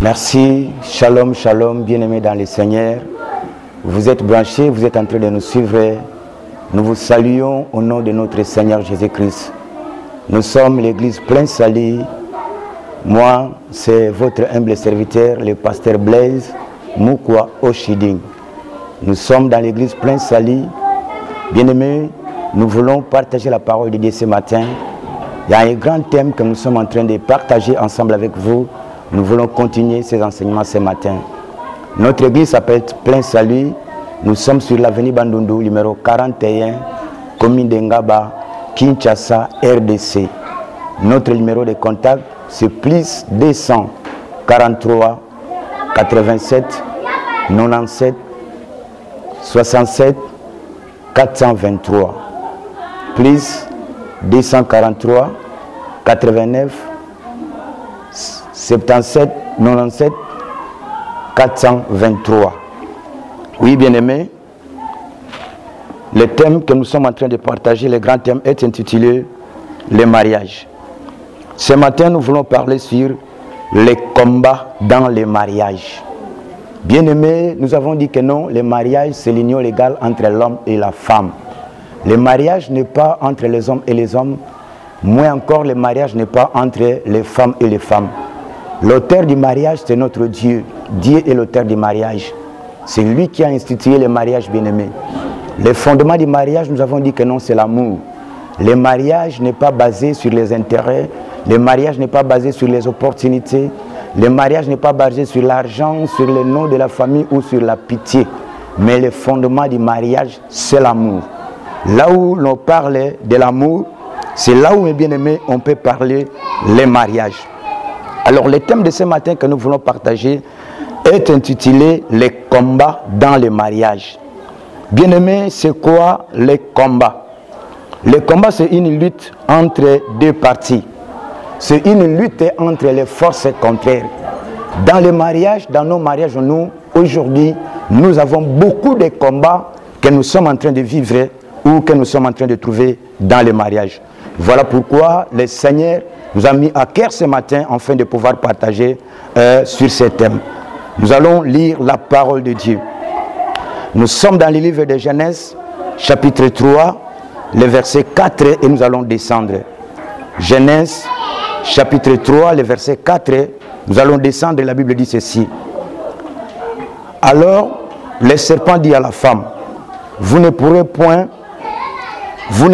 Merci, shalom, shalom, bien-aimés dans le Seigneur. Vous êtes branchés, vous êtes en train de nous suivre. Nous vous saluons au nom de notre Seigneur Jésus-Christ. Nous sommes l'église Plein Salut. Moi, c'est votre humble serviteur, le pasteur Blaise Moukwa Oshiding. Nous sommes dans l'église Plein Salut. Bien-aimés, nous voulons partager la parole de Dieu ce matin. Il y a un grand thème que nous sommes en train de partager ensemble avec vous. Nous voulons continuer ces enseignements ce matin. Notre église s'appelle Plein Salut. Nous sommes sur l'avenue Bandundu, numéro 41, commune de Ngaba, Kinshasa, RDC. Notre numéro de contact, c'est plus 243 87 97 67 423. Plus 243 89 77 97 423. Oui, bien-aimés, le thème que nous sommes en train de partager, le grand thème, est intitulé « Le mariage ». Ce matin, nous voulons parler sur les combats dans les mariages. Bien-aimés, nous avons dit que non, le mariage, c'est l'union légale entre l'homme et la femme. Le mariage n'est pas entre les hommes et les hommes, moins encore, le mariage n'est pas entre les femmes et les femmes. L'auteur du mariage, c'est notre Dieu. Dieu est l'auteur du mariage. C'est lui qui a institué le mariage, bien-aimé. Le fondement du mariage, nous avons dit que non, c'est l'amour. Le mariage n'est pas basé sur les intérêts. Le mariage n'est pas basé sur les opportunités. Le mariage n'est pas basé sur l'argent, sur le nom de la famille ou sur la pitié. Mais le fondement du mariage, c'est l'amour. Là où l'on parle de l'amour, c'est là où, mes bien-aimés, on peut parler le mariage. Alors, le thème de ce matin que nous voulons partager est intitulé « Les combats dans le mariage ». Bien-aimés, c'est quoi les combats? Les combats, c'est une lutte entre deux parties. C'est une lutte entre les forces contraires. Dans le mariage, dans nos mariages, nous, aujourd'hui, nous avons beaucoup de combats que nous sommes en train de vivre ou que nous sommes en train de trouver dans le mariage. Voilà pourquoi le Seigneur nous a mis à cœur ce matin afin de pouvoir partager sur ce thème. Nous allons lire la parole de Dieu. Nous sommes dans le livre de Genèse, chapitre 3, le verset 4, et nous allons descendre. Genèse, chapitre 3, le verset 4, nous allons descendre, la Bible dit ceci. Alors, le serpent dit à la femme, vous ne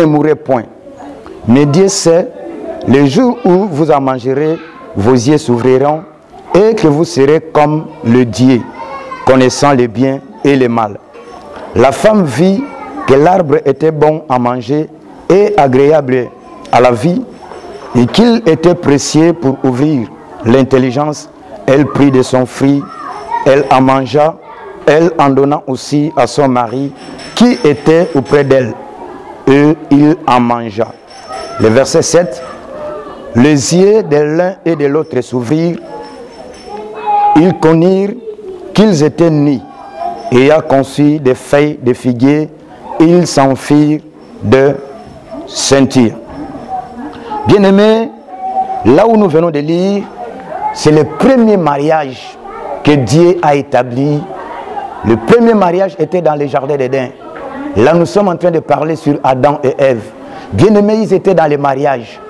mourrez point. Mais Dieu sait, le jour où vous en mangerez, vos yeux s'ouvriront et que vous serez comme le Dieu, connaissant le bien et le mal. La femme vit que l'arbre était bon à manger et agréable à la vie et qu'il était précieux pour ouvrir l'intelligence. Elle prit de son fruit, elle en mangea, elle en donna aussi à son mari qui était auprès d'elle et il en mangea. Le verset 7, les yeux de l'un et de l'autre s'ouvrirent, ils connurent qu'ils étaient nus, et ayant conçu des feuilles de figuier, ils s'enfuirent de ceinture. Bien-aimés, là où nous venons de lire, c'est le premier mariage que Dieu a établi. Le premier mariage était dans le jardin d'Éden. Là, nous sommes en train de parler sur Adam et Ève. Bien-aimés, ils étaient dans le mariage.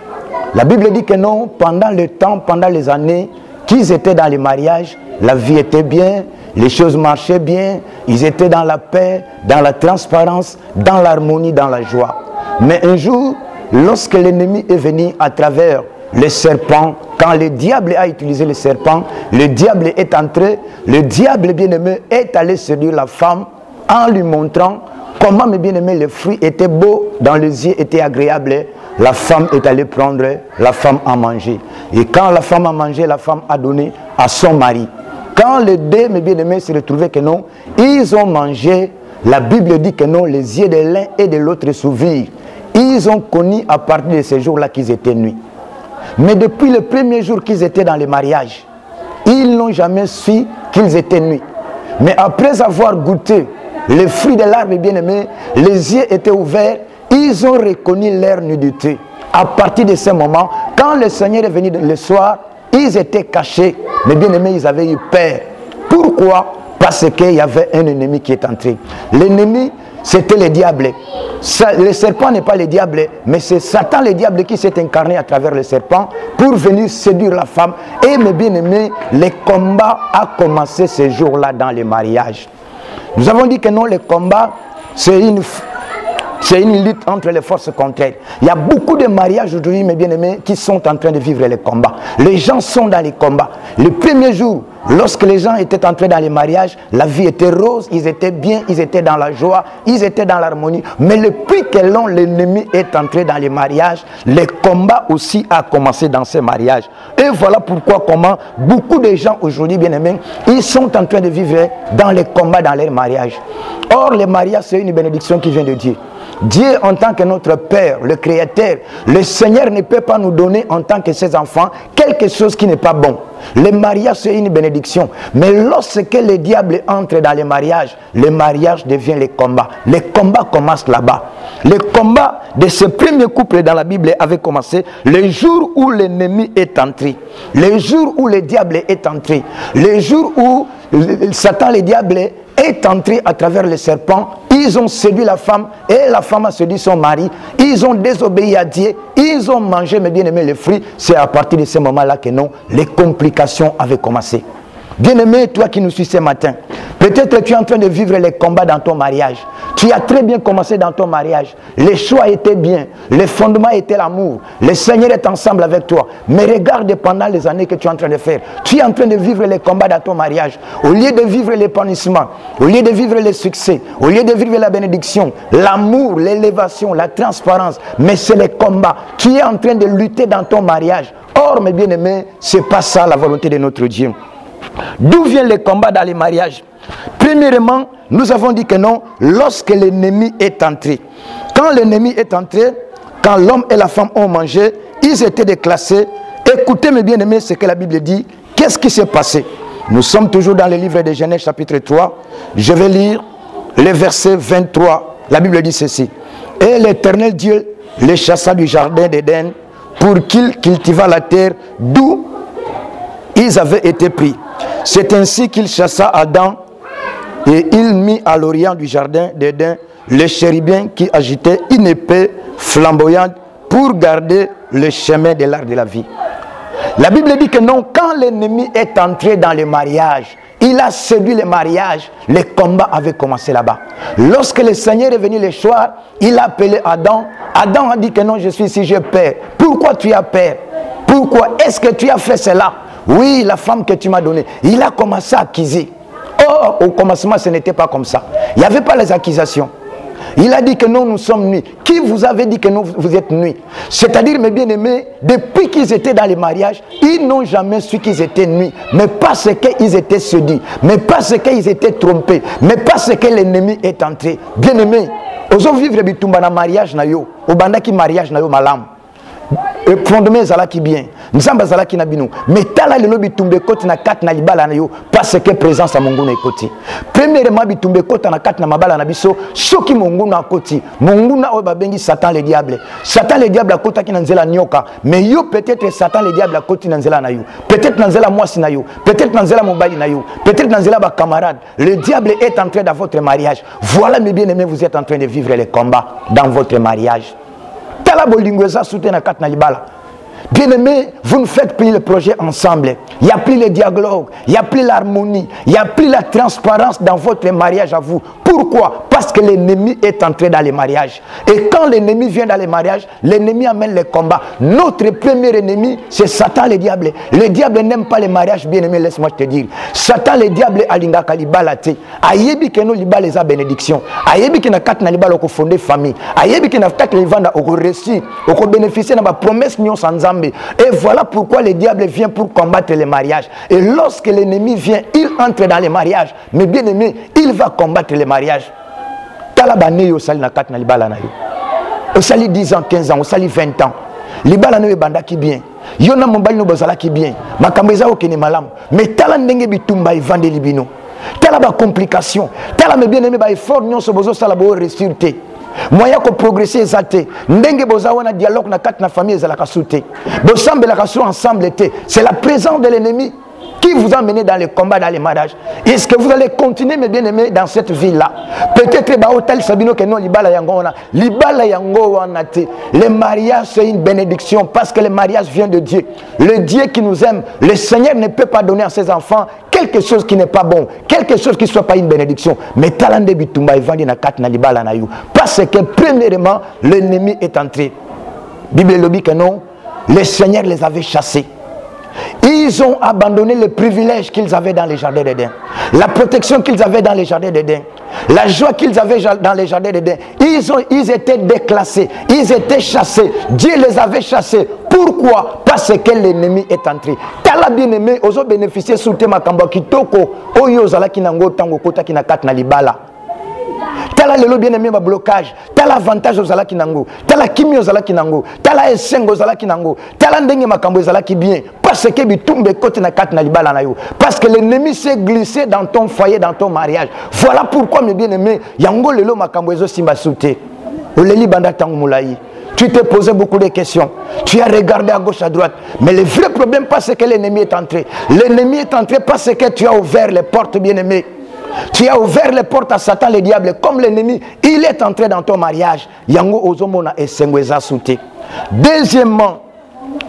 La Bible dit que non, pendant le temps, pendant les années qu'ils étaient dans le mariage, la vie était bien, les choses marchaient bien, ils étaient dans la paix, dans la transparence, dans l'harmonie, dans la joie. Mais un jour, lorsque l'ennemi est venu à travers le serpent, quand le diable a utilisé le serpent, le diable est entré, le diable bien-aimé est allé séduire la femme en lui montrant comment, mes bien-aimés, les fruits étaient beaux, dans les yeux étaient agréables. La femme est allée prendre, la femme a mangé. Et quand la femme a mangé, la femme a donné à son mari. Quand les deux, mes bien-aimés, se retrouvaient que non, ils ont mangé, la Bible dit que non, les yeux de l'un et de l'autre s'ouvrirent. Ils ont connu à partir de ce jour-là qu'ils étaient nus. Mais depuis le premier jour qu'ils étaient dans le mariage, ils n'ont jamais su qu'ils étaient nus. Mais après avoir goûté les fruits de l'arbre, bien-aimé, les yeux étaient ouverts, ils ont reconnu leur nudité. À partir de ce moment, quand le Seigneur est venu le soir, ils étaient cachés mes bien-aimés, ils avaient eu peur. Pourquoi? Parce qu'il y avait un ennemi qui est entré. L'ennemi, c'était le diable. Le serpent n'est pas le diable, mais c'est Satan le diable qui s'est incarné à travers le serpent pour venir séduire la femme. Et mes bien-aimés, le combat a commencé ce jour-là dans le mariage. Nous avons dit que non, le combat, c'est une lutte entre les forces contraires. Il y a beaucoup de mariages aujourd'hui, mes bien-aimés, qui sont en train de vivre les combats. Les gens sont dans les combats. Le premier jour, lorsque les gens étaient entrés dans les mariages, la vie était rose, ils étaient bien, ils étaient dans la joie, ils étaient dans l'harmonie. Mais depuis que l'ennemi est entré dans les mariages, le combat aussi a commencé dans ces mariages. Et voilà pourquoi comment beaucoup de gens aujourd'hui, bien-aimés, ils sont en train de vivre dans les combats dans les mariages. Or, le mariage, c'est une bénédiction qui vient de Dieu. Dieu, en tant que notre Père, le Créateur, le Seigneur ne peut pas nous donner en tant que ses enfants quelque chose qui n'est pas bon. Le mariage, c'est une bénédiction. Mais lorsque le diable entre dans le mariage devient le combat. Le combat commence là-bas. Le combat de ce premier couple dans la Bible avait commencé le jour où l'ennemi est entré. Le jour où le diable est entré. Le jour où Satan, le diable, est entré à travers le serpent. Ils ont séduit la femme et la femme a séduit son mari. Ils ont désobéi à Dieu. Ils ont mangé, mes bien-aimés, les fruits. C'est à partir de ce moment-là que non, les complications avaient commencé. Bien-aimé, toi qui nous suis ce matin, peut-être que tu es en train de vivre les combats dans ton mariage. Tu as très bien commencé dans ton mariage. Les choix étaient bien. Les fondements étaient l'amour. Le Seigneur est ensemble avec toi. Mais regarde pendant les années que tu es en train de faire. Tu es en train de vivre les combats dans ton mariage. Au lieu de vivre l'épanouissement, au lieu de vivre le succès, au lieu de vivre la bénédiction, l'amour, l'élévation, la transparence, mais c'est les combats. Tu es en train de lutter dans ton mariage. Or, mes bien-aimés, ce n'est pas ça la volonté de notre Dieu. D'où vient le combat dans les mariages? Premièrement, nous avons dit que non, lorsque l'ennemi est entré. Quand l'ennemi est entré, quand l'homme et la femme ont mangé, ils étaient déclassés. Écoutez mes bien-aimés ce que la Bible dit. Qu'est-ce qui s'est passé? Nous sommes toujours dans le livre de Genèse chapitre 3. Je vais lire le verset 23. La Bible dit ceci. Et l'Éternel Dieu les chassa du jardin d'Éden pour qu'ils cultivâient la terre d'où ils avaient été pris. C'est ainsi qu'il chassa Adam et il mit à l'orient du jardin d'Éden le chérubin qui agitait une épée flamboyante pour garder le chemin de l'arbre de la vie. La Bible dit que non, quand l'ennemi est entré dans le mariage, il a séduit le mariage, le combat avait commencé là-bas. Lorsque le Seigneur est venu le soir, il a appelé Adam. Adam a dit que non, je suis ici, j'ai peur. Pourquoi tu as peur? Pourquoi est-ce que tu as fait cela? Oui, la femme que tu m'as donnée. Il a commencé à accuser. Or, au commencement, ce n'était pas comme ça. Il n'y avait pas les accusations. Il a dit que non, nous sommes nuits. Qui vous avait dit que non, vous êtes nuits? C'est-à-dire, mes bien-aimés, depuis qu'ils étaient dans les mariages, ils n'ont jamais su qu'ils étaient nuits. Mais parce qu'ils étaient séduits. Mais parce qu'ils étaient trompés. Mais parce que l'ennemi est entré. Bien-aimés, osons vivre bitumba na mariage na yo. Au banda qui mariage na yo malam. Et fondement zalaki bien. Nzamba zalaki na bino. Mais tala le lobi tumbe koti na kat na libala na yo parce que présence à Mungu na koti. Premièrement bitumbe kota na kat na mabala na biso soki Mungu na koti. Mungu na oba bengi Satan le diable. Satan le diable akota ki na nzela nyoka. Mais yo peut-être Satan le diable akoti na nzela na yo. Peut-être na nzela mwasi na yo. Peut-être na nzela mobali na yo. Peut-être na nzela ba camarade. Le diable est entré dans votre mariage. Voilà mes bien-aimés, vous êtes en train de vivre les combats dans votre mariage. Bien-aimés, vous ne faites plus le projet ensemble. Il n'y a plus le dialogue, il n'y a plus l'harmonie, il n'y a plus la transparence dans votre mariage à vous. Pourquoi? Parce que l'ennemi est entré dans les mariages. Et quand l'ennemi vient dans les mariages, l'ennemi amène les combats. Notre premier ennemi, c'est Satan le diable. Le diable n'aime pas les mariages, bien-aimés, laisse-moi te dire. Satan le diable alinga kalibala te. Ayebi ke no libala les bénédiction. Ayebi ke na kat na libala ko fonder famille. Ayebi ke na kat le vanda au réussir, au bénéficier na ba promesse nyon sanzambe. Et voilà pourquoi le diable vient pour combattre les mariages. Et lorsque l'ennemi vient, il entre dans les mariages. Mais bien aimé, il va combattre les mariages. Talabane yo sali na kat na libala na yo. Au sali 10 ans, 15 ans, au sali 20 ans. Libala no banda ki bien. Yo na mobali no bozala ki bien. Makambo eza okene malamu. Mais tala ndenge bitumba evande libino. Tala ba complication. Tala me bien aimé ba effort nyonso bozo sala bo réussite. Moyen ko progresser ezate ndenge boza wana dialogue na kat na famille ezala kasute bosambe la kasu ensemble était c'est la présence de l'ennemi qui vous a mené dans les combats, dans les mariages. Est-ce que vous allez continuer, mes bien-aimés, dans cette vie-là? Peut-être le mariage, c'est une bénédiction parce que le mariage vient de Dieu. Le Dieu qui nous aime, le Seigneur ne peut pas donner à ses enfants quelque chose qui n'est pas bon, quelque chose qui ne soit pas une bénédiction. Mais parce que premièrement, l'ennemi est entré. Bible dit que non, le Seigneur les avait chassés. Ils ont abandonné le privilège qu'ils avaient dans les jardins d'Éden, la protection qu'ils avaient dans les jardins d'Éden, la joie qu'ils avaient dans les jardins d'Éden. Ils étaient déclassés, ils étaient chassés. Dieu les avait chassés. Pourquoi? Parce que l'ennemi est entré. Tala bien-aimé, ozo bénéficier sous tema kamba kitoko, oyo zala kinango tango kota kinakat na libala. Tala lelo bien-aimé ma blocage, tala avantage aux alaki nango, tala kimi aux alaki nango, tala esengo aux alaki nango, tala ndenge makambo aux alaki bien, parce que bitumbe kote na kat na libala na yo, parce que l'ennemi s'est glissé dans ton foyer, dans ton mariage. Voilà pourquoi mes bien-aimés, yango lelo makambo ezo simba soute. Oleli banda tango moulayi. Tu t'es posé beaucoup de questions. Tu as regardé à gauche, à droite. Mais le vrai problème, parce que l'ennemi est entré. L'ennemi est entré parce que tu as ouvert les portes, bien-aimés. Tu as ouvert les portes à Satan, le diable. Comme l'ennemi, il est entré dans ton mariage. Yango ozomona esengweza soute. Deuxièmement,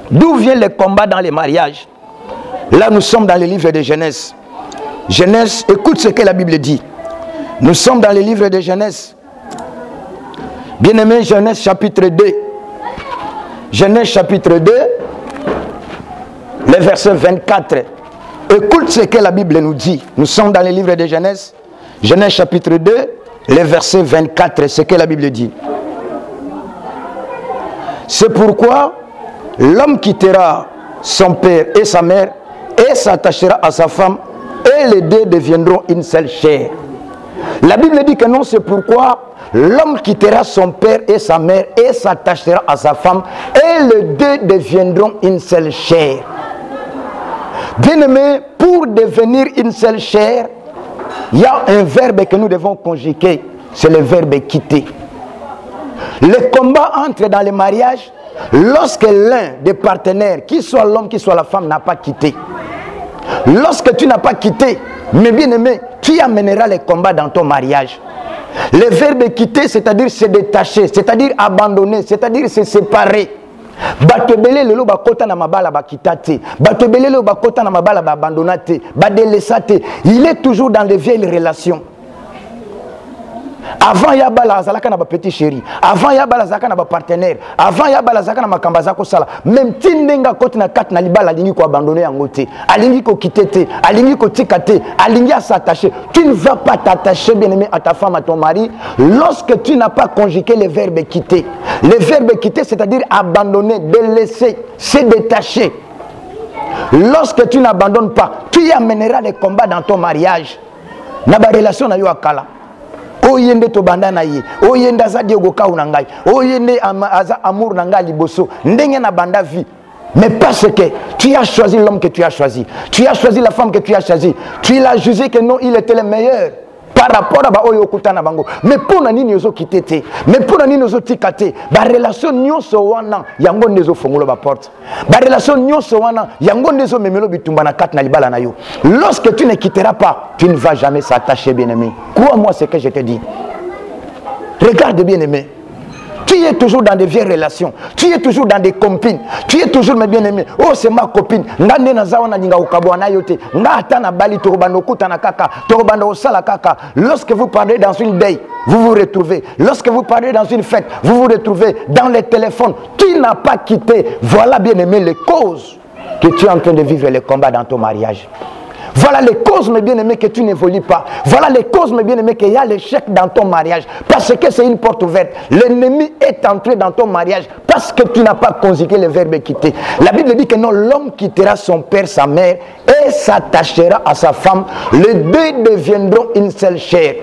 d'où vient le combat dans les mariages? Là, nous sommes dans le livre de Genèse. Genèse, écoute ce que la Bible dit. Nous sommes dans le livre de Genèse. Bien-aimé, Genèse chapitre 2. Genèse chapitre 2, le verset 24. Écoute ce que la Bible nous dit. Nous sommes dans le livre de Genèse. Genèse chapitre 2, le verset 24. Ce que la Bible dit. C'est pourquoi l'homme quittera son père et sa mère et s'attachera à sa femme et les deux deviendront une seule chair. La Bible dit que non, c'est pourquoi l'homme quittera son père et sa mère et s'attachera à sa femme et les deux deviendront une seule chair. Bien-aimé, pour devenir une seule chair, il y a un verbe que nous devons conjuguer, c'est le verbe quitter. Le combat entre dans le mariage lorsque l'un des partenaires, qu'il soit l'homme, qu'il soit la femme, n'a pas quitté. Lorsque tu n'as pas quitté, mais bien-aimé, tu amèneras les combats dans ton mariage. Le verbe quitter, c'est-à-dire se détacher, c'est-à-dire abandonner, c'est-à-dire se séparer. Batebele lelo bakota na mabala bakitate, batebele lelo bakota na mabala ba abandonate, ba délaissate. Il est toujours dans les vieilles relations. Avant yabala azalaka na ba petit chéri, avant yabala azalaka na ba partenaire, avant yabala azalaka na makamba zako sala. Même tindenga koti na kat na libala alingi ko abandonner yango te, alingi ko quitter te, alingi ko tikate, alingi à s'attacher. Tu ne vas pas t'attacher, bien-aimé, à ta femme, à ton mari, lorsque tu n'as pas conjugué le verbe quitter. Le verbe quitter, c'est-à-dire abandonner, délaisser, se détacher. Lorsque tu n'abandonnes pas, tu y amèneras les combats dans ton mariage. Na ba relation na yo akala. Oyende to bandana ye, oyende azadi ogoka unangai, oyende aza amour nanga liboso, ndenge na banda vie. Mais parce que tu as choisi l'homme que tu as choisi, tu as choisi la femme que tu as choisi, tu l'as jugé que non, il était le meilleur par rapport à ba oyo okutana bango. Mais pour nani nyozo kitete, mais pour nani nyozo tikate, ba relation nyonso wana yango nezo fongola ba porte. Ba relation nyonso wana yango nezo memelo bitumba na kat na libala na yo. Lorsque tu ne quitteras pas, tu ne vas jamais s'attacher, bien-aimé. Crois-moi ce que je te dis. Regarde, bien-aimé. Tu es toujours dans des vieilles relations. Tu es toujours dans des copines. Tu es toujours, mes bien-aimés. Oh, c'est ma copine. Lorsque vous parlez dans une date, vous vous retrouvez. Lorsque vous parlez dans une fête, vous vous retrouvez dans les téléphones. Tu n'as pas quitté. Voilà, bien-aimé, les causes que tu es en train de vivre les combats dans ton mariage. Voilà les causes, mes bien-aimés, que tu n'évolues pas. Voilà les causes, mes bien-aimés, qu'il y a l'échec dans ton mariage. Parce que c'est une porte ouverte. L'ennemi est entré dans ton mariage parce que tu n'as pas conjugué le verbe quitter. La Bible dit que non, l'homme quittera son père, sa mère et s'attachera à sa femme. Les deux deviendront une seule chair.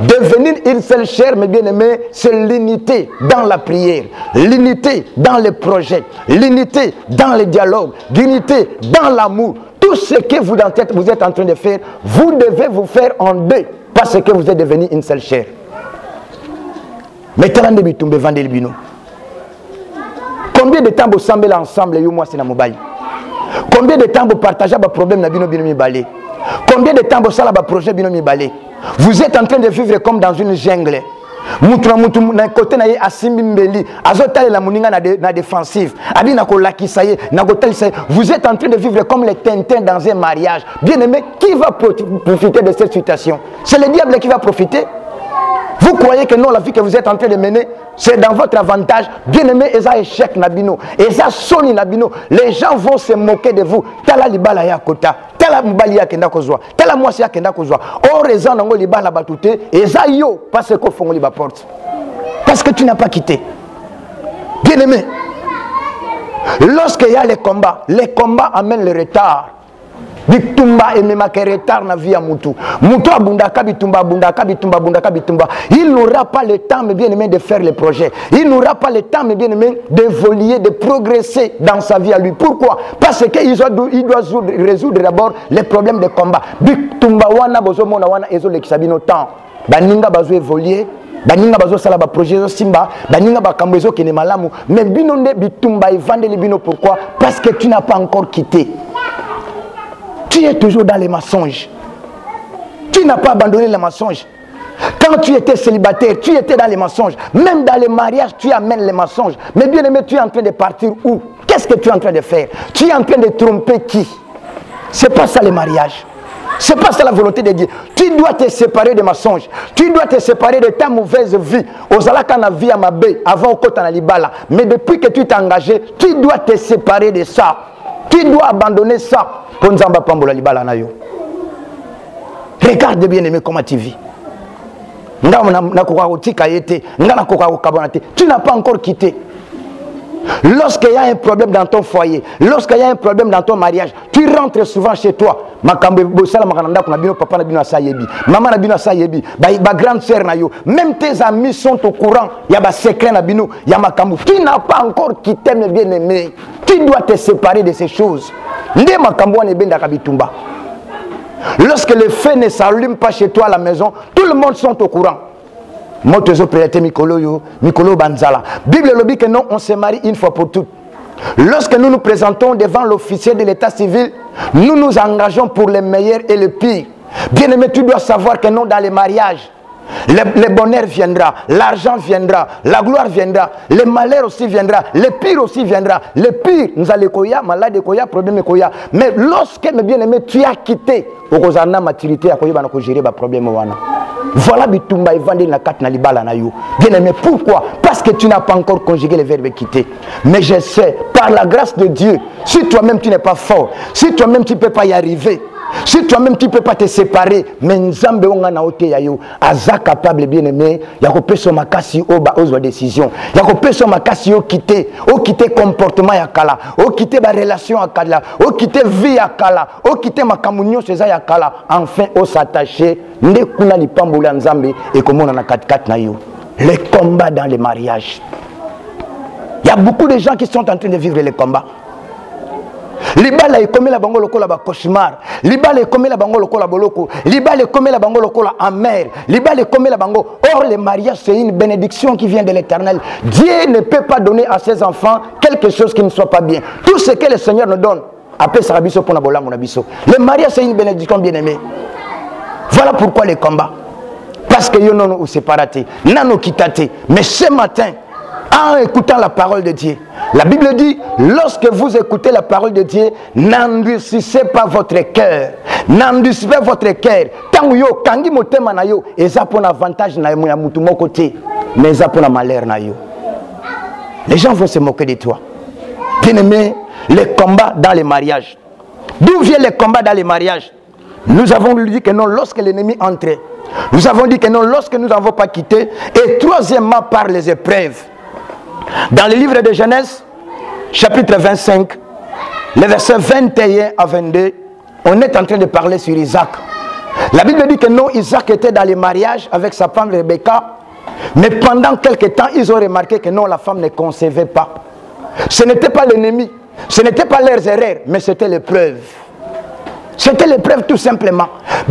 Devenir une seule chair, mes bien-aimés, c'est l'unité dans la prière, l'unité dans les projets, l'unité dans les dialogues, l'unité dans l'amour. Tout ce que vous êtes en train de faire, vous devez vous faire en deux parce que vous êtes devenu une seule chair. Mais combien de temps vous semblez ensemble et moi c'est na mobile? Combien de temps vous partagez vos problèmes? Combien de temps vous savez vos projets? Vous êtes en train de vivre comme dans une jungle. Vous êtes en train de vivre comme les Tintins dans un mariage. Bien aimé, qui va profiter de cette situation? C'est le diable qui va profiter. Vous croyez que non, la vie que vous êtes en train de mener, c'est dans votre avantage. Bien aimé, et ça échec nabino, et ça sonne nabino. Les gens vont se moquer de vous. Tala libala ya kota, tala mbali ya kenda kozwa, tala mwasi ya kenda kozwa. Or raison nango libala batute, et ça yo parce que fongo liba porte. Parce que tu n'as pas quitté. Bien aimé, lorsqu'il y a les combats amènent le retard. Bitumba et même retard na vie à Moutou. Moutou abundaka bitumba. Il n'aura pas le temps, mais bien aimé, de faire les projets. Il n'aura pas le temps, mais bien aimé, d'évoluer, de progresser dans sa vie à lui. Pourquoi? Parce qu'il doit résoudre d'abord les problèmes de combat. Bitumba wana bozo mona wana ezo lekisabino temps. Baninga bazo évoluer. Baninga bazo sala ba projet zo simba. Baninga ba kambezo kene malamu. Mais binonde bitumba evandeli bino pourquoi? Parce que tu n'as pas encore quitté. Tu es toujours dans les mensonges. Tu n'as pas abandonné les mensonges. Quand tu étais célibataire, tu étais dans les mensonges. Même dans les mariages, tu amènes les mensonges. Mais bien aimé, tu es en train de partir où? Qu'est-ce que tu es en train de faire? Tu es en train de tromper qui? C'est pas ça le mariage. C'est pas ça la volonté de Dieu. Tu dois te séparer des mensonges. Tu dois te séparer de ta mauvaise vie. Ozalaka vie à ma baie, avant kota na libala. Mais depuis que tu t'es engagé, tu dois te séparer de ça. Tu dois abandonner ça. Regarde bien aimé comment tu vis. Tu n'as pas encore quitté. Lorsqu'il y a un problème dans ton foyer, lorsqu'il y a un problème dans ton mariage, tu rentres souvent chez toi. Même tes amis sont au courant. Il y a des secrets. Tu n'as pas encore quitté, mais bien aimé. Tu dois te séparer de ces choses. Lorsque le feu ne s'allume pas chez toi à la maison, tout le monde sont au courant. Mikolo Banzala. Bible le dit que non, on se marie une fois pour toutes. Lorsque nous nous présentons devant l'officier de l'état civil, nous nous engageons pour le meilleur et le pire. Bien aimé, tu dois savoir que non, dans les mariages, le bonheur viendra, l'argent viendra, la gloire viendra, le malheur aussi viendra, le pire aussi viendra. Le pire, nous allons koya, malade koya, problème koya. Mais lorsque, mes bien-aimés, tu as quitté, au maturité, à koya, banako gérer ba problème wana. Voilà bitumba evandi na kat na libala na yo. Bien aimé, pourquoi? Parce que tu n'as pas encore conjugué le verbe quitter. Mais je sais, par la grâce de Dieu, si toi-même tu n'es pas fort, si toi-même tu ne peux pas y arriver, si toi-même tu ne peux pas te séparer, mais Nzambe onga na ote ya yo, aza capable bien aimé, ya ko peso makasi oba ozwa décision, ya ko peso makasi o quitter comportement ya kala, o quitter ba relation ya kala, o quitter vie ya kala, o quitter makamunyo seza ya kala, enfin o s'attacher nde kuna lipambola Nzambe et komona na kat na yo. Les combats dans les mariages. Il y a beaucoup de gens qui sont en train de vivre les combats. Libala est comme la bango lokola ba cauchemar. Libala est comme la bango lokola boloko. Libala est comme la bango lokola amer. Libala est comme la bango. Or le mariage c'est une bénédiction qui vient de l'Éternel. Dieu ne peut pas donner à ses enfants quelque chose qui ne soit pas bien. Tout ce que le Seigneur nous donne, après ça rabiso pour nabola mon abiso. Le mariage c'est une bénédiction bien aimée. Voilà pourquoi les combats. Parce que yo non ou séparate, nano kitate. Mais ce matin, en écoutant la parole de Dieu, la Bible dit, lorsque vous écoutez la parole de Dieu, n'endurcissez pas votre cœur. N'endurcissez pas votre cœur. Tant yo kangi motema na yo, eza pour avantage na ya mutu mon côté, mais eza pour malheur na yo. Les gens vont se moquer de toi. Bien-aimé, les combats dans les mariages. D'où viennent les combats dans les mariages? Nous avons dit que non, lorsque l'ennemi entrait. Nous avons dit que non, lorsque nous n'avons pas quitté. Et troisièmement, par les épreuves. Dans le livre de Genèse, chapitre 25, les versets 21 à 22, on est en train de parler sur Isaac. La Bible dit que non, Isaac était dans les mariages avec sa femme Rebecca, mais pendant quelque temps, ils ont remarqué que non, la femme ne concevait pas. Ce n'était pas l'ennemi, ce n'était pas leurs erreurs, mais c'était l'épreuve. C'était l'épreuve tout simplement. À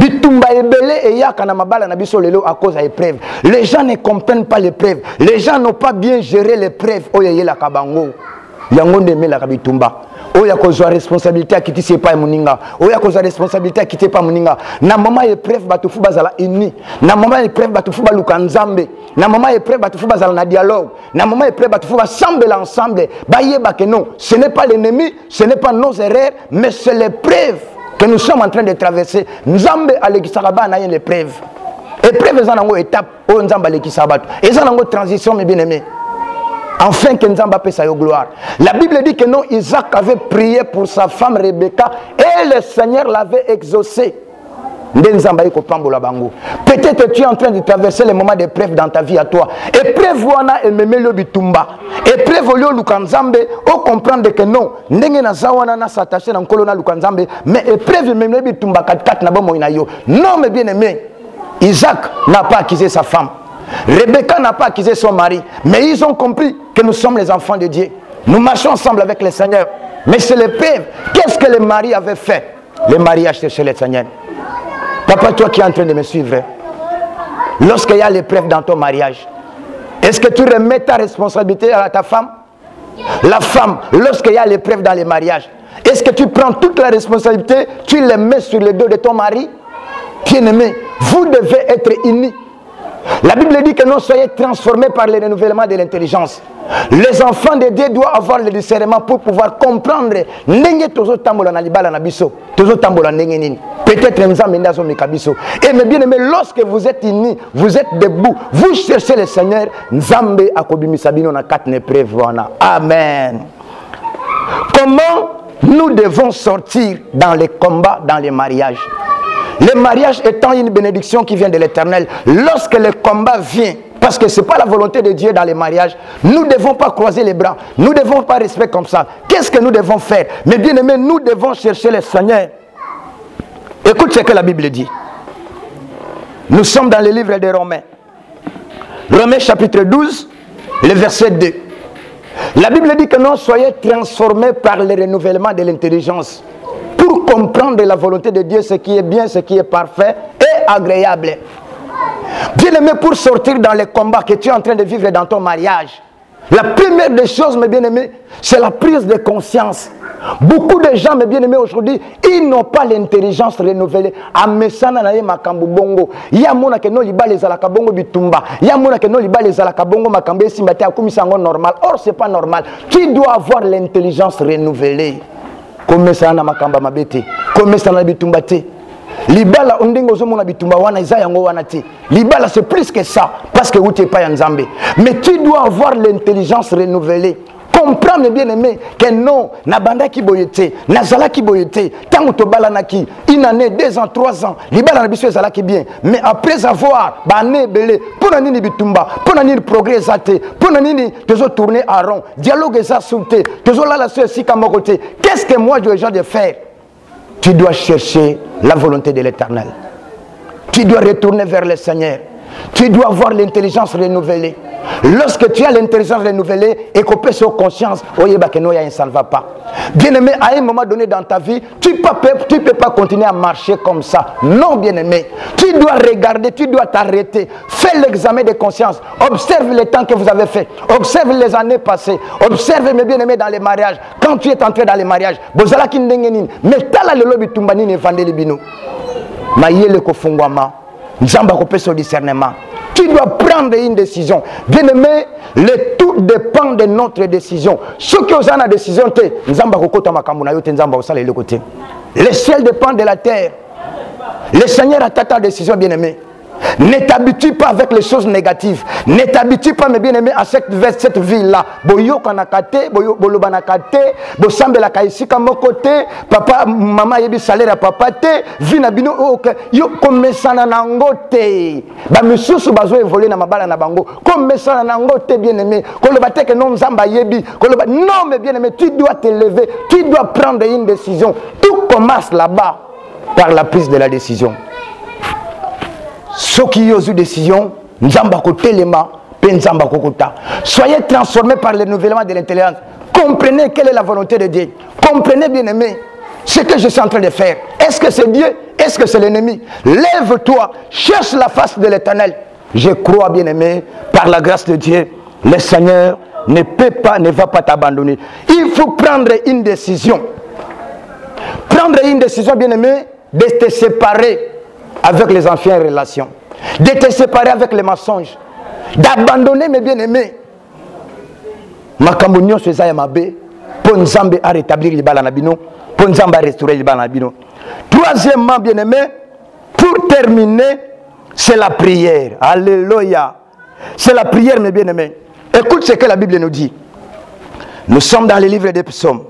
cause de l'épreuve. Les gens ne comprennent pas l'épreuve. Les gens n'ont pas bien géré l'épreuve. Oya kozwa responsabilité à quitter pas moninga. Oya kozwa responsabilité à quitter pas moninga. Na moment épreuve batufu bazala uni. Na moment épreuve batufu baluka nzambe. Na moment épreuve batufu bazala na dialogue. Na moment épreuve batufu bassemble ensemble. Bayeba que non, ce n'est pas l'ennemi, ce n'est pas nos erreurs, mais c'est l'épreuve que nous sommes en train de traverser. Nzambe alekisaraba na yen l'épreuve. Épreuve zanango étape o nzamba alekisabatu. Et zanango transition mes bien-aimés. Enfin que Nzamba paie sa gloire. La Bible dit que non, Isaac avait prié pour sa femme Rebecca et le Seigneur l'avait exaucé. Peut-être que tu es en train de traverser les moments d'épreuve dans ta vie à toi. Épreuve wana ememe lo bitumba. Épreuve lo lukanzambe o comprendre que non, ndenge na zawana na s'attacher na nkolo na lukanzambe, mais épreuve ememe lo bitumba kat na bomo inayo. Non mais bien aimé, Isaac n'a pas accusé sa femme. Rebecca n'a pas accusé son mari, mais ils ont compris que nous sommes les enfants de Dieu. Nous marchons ensemble avec le Seigneur. Mais c'est l'épreuve. Qu'est-ce que le mari avait fait? Le mari a cherché le Seigneur. Papa, toi qui es en train de me suivre, lorsqu'il y a l'épreuve dans ton mariage, est-ce que tu remets ta responsabilité à ta femme? La femme, lorsqu'il y a l'épreuve dans les mariages, est-ce que tu prends toute la responsabilité, tu les mets sur le dos de ton mari? Bien-aimé, vous devez être unis. La Bible dit que nous soyons transformés par le renouvellement de l'intelligence. Les enfants de Dieu doivent avoir le discernement pour pouvoir comprendre. Peut-être et mais bien aimé, lorsque vous êtes unis, vous êtes debout, vous cherchez le Seigneur. Amen. Comment nous devons sortir dans les combats, dans les mariages? Le mariage étant une bénédiction qui vient de l'Éternel, lorsque le combat vient, parce que ce n'est pas la volonté de Dieu dans les mariages, nous ne devons pas croiser les bras, nous ne devons pas rester comme ça. Qu'est-ce que nous devons faire? Mais bien aimé, nous devons chercher le Seigneur. Écoute ce que la Bible dit. Nous sommes dans le livre des Romains. Romains chapitre 12, le verset 2. La Bible dit que nous soyons transformés par le renouvellement de l'intelligence. Pour comprendre la volonté de Dieu, ce qui est bien, ce qui est parfait et agréable. Bien aimé, pour sortir dans les combats que tu es en train de vivre dans ton mariage, la première des choses, mes bien-aimés, c'est la prise de conscience. Beaucoup de gens, mes bien-aimés, aujourd'hui, ils n'ont pas l'intelligence renouvelée. Amesana na ye makambu bongo. Ya mona ke no liba les alaka bongo bitumba. Ya mona ke no liba les alaka bongo makambe simbate akumisango normal. Or c'est pas normal. Tu dois avoir l'intelligence renouvelée. Comme ça na makamba mabete, comme ça na bitumba te. Libala ondingo zo mona bitumba wana isa yango wana te. Libala c'est plus que ça parce que vous t'es pas Nzambe. Mais tu dois avoir l'intelligence renouvelée. Comprendre bien aimé que non, na banda ki boyete, na zala ki boyete, tant to balana ki, une année, 2 ans, 3 ans, libala na biso zala ki bien. Mais après avoir bané belé, pour nani bitumba, pour nani progrès zate, pour nani toujours tourner à rond, dialogue ça sauté, toujours là la ceci comme côté. Qu'est-ce que moi je dois de faire? Tu dois chercher la volonté de l'Éternel. Tu dois retourner vers le Seigneur. Tu dois avoir l'intelligence renouvelée. Lorsque tu as l'intelligence renouvelée et qu'on peut sur conscience, ça ne va pas. Bien aimé, à un moment donné dans ta vie, tu ne peux pas continuer à marcher comme ça. Non, bien aimé. Tu dois regarder, tu dois t'arrêter. Fais l'examen de conscience. Observe le temps que vous avez fait. Observe les années passées. Observe mes bien-aimés dans les mariages. Quand tu es entré dans les mariages, mais t'as là le lobby tumbani vendé bino. Maïele kofungwama. Nzamba kopé sur discernement. Tu dois prendre une décision. Bien aimé, le tout dépend de notre décision. Ceux qui ont la décision, le ciel dépend de la terre. Le Seigneur a ta décision, bien aimé. Ne t'habitue pas avec les choses négatives. Ne t'habitue pas, mes bien-aimés, à cette vie-là. Boyo kanakate, boyo bolobanakate, bosambe la kaisika mokote, papa, maman yebi salaire à papa te, vina bino ok, yo komesana nangote. Ba misusu bazo évoluer na mabala na bango. Komesana nangote, bien-aimé. Kolobate que non zamba yebi, non, mes bien-aimés, tu dois te lever, tu dois prendre une décision. Tout commence là-bas par la prise de la décision. Ceux qui ont eu décision, soyez transformés par le renouvellement de l'intelligence. Comprenez quelle est la volonté de Dieu. Comprenez, bien aimé, ce que je suis en train de faire. Est-ce que c'est Dieu? Est-ce que c'est l'ennemi? Lève-toi, cherche la face de l'Éternel. Je crois, bien aimé, par la grâce de Dieu, le Seigneur ne va pas t'abandonner. Il faut prendre une décision. Prendre une décision, bien-aimé, de te séparer avec les anciennes relations. De te séparer avec les mensonges. D'abandonner mes bien-aimés. Makambo nyonso eza ya mabe, po Nzambe a rétablir libala na bino, po Nzambe a restaurer libala na bino. Troisièmement, bien-aimé, pour terminer, c'est la prière. Alléluia. C'est la prière, mes bien-aimés. Écoute ce que la Bible nous dit. Nous sommes dans les livres des psaumes.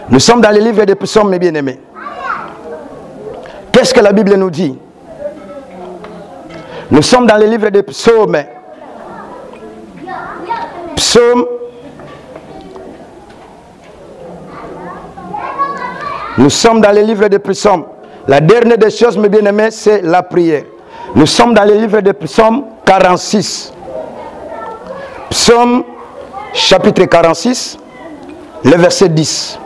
Nous sommes dans les livres des psaumes, mes bien-aimés. Qu'est-ce que la Bible nous dit? Nous sommes dans les livres des psaumes. Psaume. Nous sommes dans les livres des psaumes. La dernière des choses, mes bien-aimés, c'est la prière. Nous sommes dans les livres des psaumes 46. Psaume chapitre 46, le verset 10.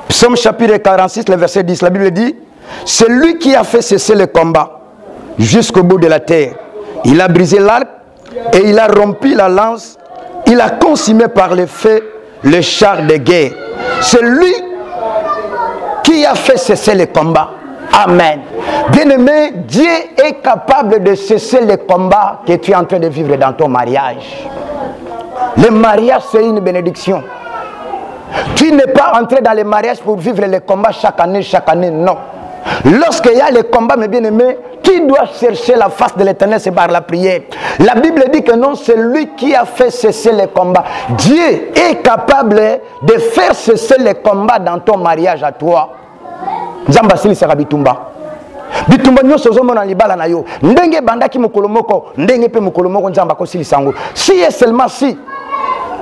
Psaume chapitre 46, le verset 10. La Bible dit, c'est lui qui a fait cesser le combat jusqu'au bout de la terre. Il a brisé l'arc et il a rompu la lance. Il a consumé par le feu le char de guerre. C'est lui qui a fait cesser le combat. Amen. Bien-aimé, Dieu est capable de cesser le combat que tu es en train de vivre dans ton mariage. Le mariage, c'est une bénédiction. Tu n'es pas entré dans le mariage pour vivre les combats chaque année, non. Lorsqu'il y a les combats, mes bien-aimés, tu dois chercher la face de l'Éternel, c'est par la prière. La Bible dit que non, c'est lui qui a fait cesser les combats. Dieu est capable de faire cesser les combats dans ton mariage à toi. Nzamba sili saka bitumba. Bitumba nyonso ozomona libala na yo. Ndenge bandaki mokolo moko, ndenge pe mokolo moko nzamba ko sili sango. Si et seulement si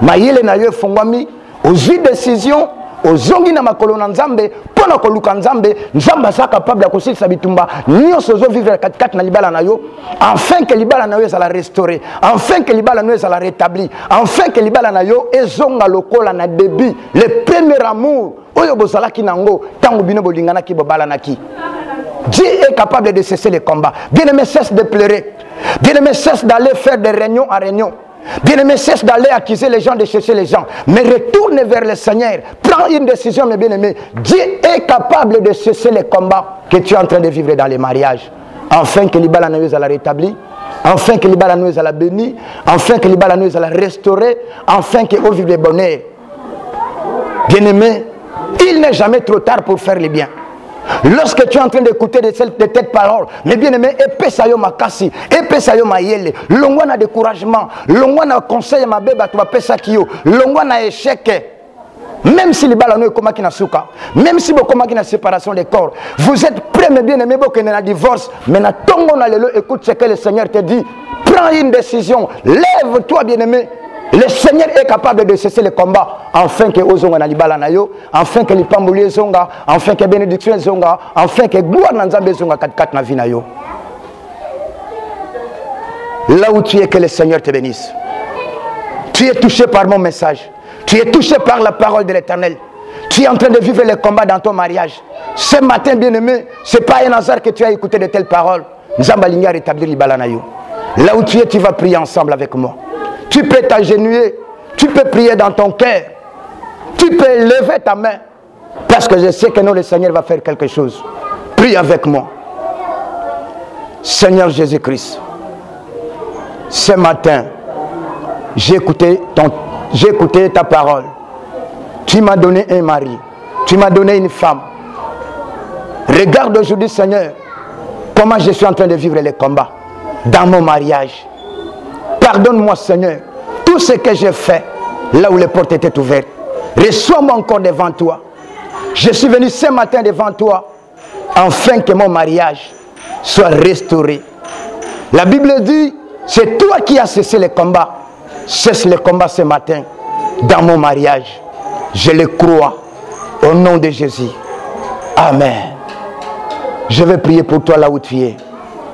mayele na yo efongwami, ozwi décision, ozongi na makolo na Nzambe, pona koluka Nzambe, Nzamba sa capable ya kosilisa bitumba nyonso ozo vivre katikati na libala na yo, afin que libala na yo ezala restaurer, afin que libala na yo ezala rétabli, afin que libala na yo ezonga lokola na début, le premier amour oyo bozalaki nango tango bino bolingana ki bobala naki. Dieu est capable de cesser les combats. Bien-aimé, cesse de pleurer. Bien-aimé, cesse d'aller faire de réunion en réunion. Bien-aimé, cesse d'aller accuser les gens, de chercher les gens. Mais retourne vers le Seigneur. Prends une décision, mes bien-aimés. Dieu est capable de cesser les combats que tu es en train de vivre dans les mariages. Enfin que l'ibala nous la rétabli. Enfin que l'ibala nous la béni. Enfin que l'ibala nous la restaurer. Enfin que vous vivez le bonheur. Bien-aimé, il n'est jamais trop tard pour faire le bien. Lorsque tu es en train d'écouter de telles paroles, mais bien aimé, épesa yo makasi, épesa yo mayele, longwa na découragement, longwa na conseil ma beba tu vas pesa kiyo, longwa na échec. Même si les balano est comme qui na souka, même si vous comme qui na séparation des corps, vous êtes prêts, mais bien aimé, vous na divorce, mais na tongo na lelo, écoute ce que le Seigneur te dit, prends une décision, lève-toi bien aimé. Le Seigneur est capable de cesser le combat, afin que Ozonga na libala na yo, afin que l'ipamboulie zonga, afin que bénédiction zonga, afin que gloire na Nzambe zonga kat na vie na yo. Là où tu es, que le Seigneur te bénisse. Tu es touché par mon message. Tu es touché par la parole de l'Éternel. Tu es en train de vivre le combat dans ton mariage. Ce matin, bien-aimé, ce n'est pas un hasard que tu as écouté de telles paroles. Nzamba linga rétablir libala na yo. Là où tu es, tu vas prier ensemble avec moi. Tu peux t'agenouiller, tu peux prier dans ton cœur, tu peux lever ta main, parce que je sais que non, le Seigneur va faire quelque chose. Prie avec moi. Seigneur Jésus-Christ, ce matin, j'ai écouté ta parole. Tu m'as donné un mari, tu m'as donné une femme. Regarde aujourd'hui, Seigneur, comment je suis en train de vivre les combats dans mon mariage. Pardonne-moi, Seigneur, tout ce que j'ai fait, là où les portes étaient ouvertes. Reçois-moi encore devant toi. Je suis venu ce matin devant toi, afin que mon mariage soit restauré. La Bible dit, c'est toi qui as cessé le combat. Cesse le combat ce matin, dans mon mariage. Je le crois, au nom de Jésus. Amen. Je vais prier pour toi là où tu es.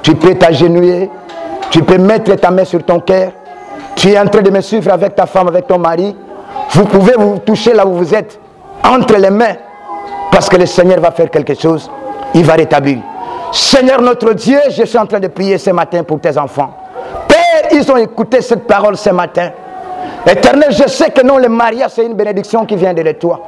Tu peux t'agenouiller. Tu peux mettre ta main sur ton cœur. Tu es en train de me suivre avec ta femme, avec ton mari. Vous pouvez vous toucher là où vous êtes, entre les mains, parce que le Seigneur va faire quelque chose. Il va rétablir. Seigneur notre Dieu, je suis en train de prier ce matin pour tes enfants. Père, ils ont écouté cette parole ce matin. Éternel, je sais que non, le mariage, c'est une bénédiction qui vient de toi.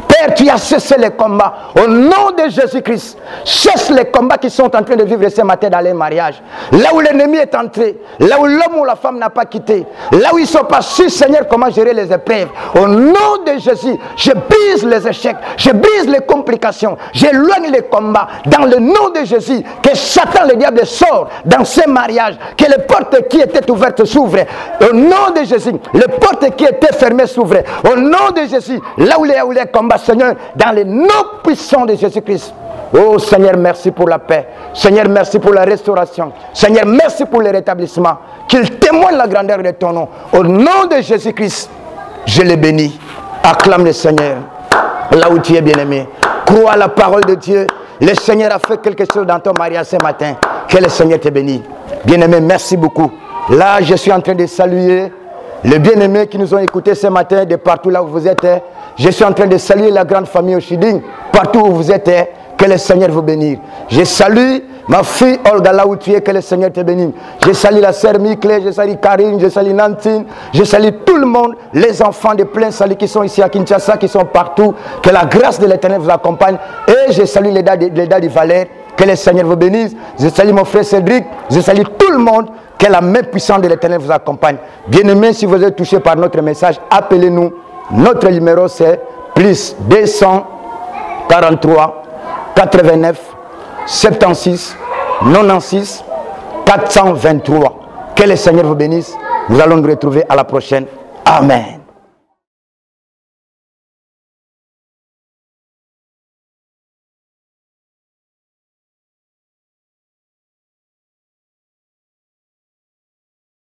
Père, tu as cessé les combats. Au nom de Jésus-Christ, cesse les combats qui sont en train de vivre ce matin dans les mariages. Là où l'ennemi est entré, là où l'homme ou la femme n'a pas quitté, là où ils ne sont pas sûrs, Seigneur, comment gérer les épreuves. Au nom de Jésus, je brise les échecs, je brise les complications, j'éloigne les combats. Dans le nom de Jésus, que Satan, le diable, sort dans ces mariages, que les portes qui étaient ouvertes s'ouvrent. Au nom de Jésus, les portes qui étaient fermées s'ouvrent. Au nom de Jésus, là où les combats, Seigneur, dans les noms puissants de Jésus-Christ. Oh Seigneur, merci pour la paix. Seigneur, merci pour la restauration. Seigneur, merci pour le rétablissement. Qu'il témoigne la grandeur de ton nom. Au nom de Jésus-Christ, je les bénis. Acclame le Seigneur. Là où tu es bien-aimé. Crois à la parole de Dieu. Le Seigneur a fait quelque chose dans ton mariage ce matin. Que le Seigneur te bénisse. Bien-aimé, merci beaucoup. Là, je suis en train de saluer les bien-aimés qui nous ont écoutés ce matin de partout là où vous êtes. Je suis en train de saluer la grande famille au Chiding, partout où vous êtes. Que le Seigneur vous bénisse. Je salue ma fille Olga là où tu es, que le Seigneur te bénisse. Je salue la sœur Mikle, je salue Karine, je salue Nantine, je salue tout le monde, les enfants de plein salut qui sont ici à Kinshasa, qui sont partout. Que la grâce de l'Éternel vous accompagne. Et je salue les dames du Valais, que le Seigneur vous bénisse. Je salue mon frère Cédric, je salue tout le monde. Que la main puissante de l'Éternel vous accompagne. Bien-aimés, si vous êtes touché par notre message, appelez-nous. Notre numéro c'est plus 243 89 76 96 423. Que le Seigneur vous bénisse. Nous allons nous retrouver à la prochaine. Amen.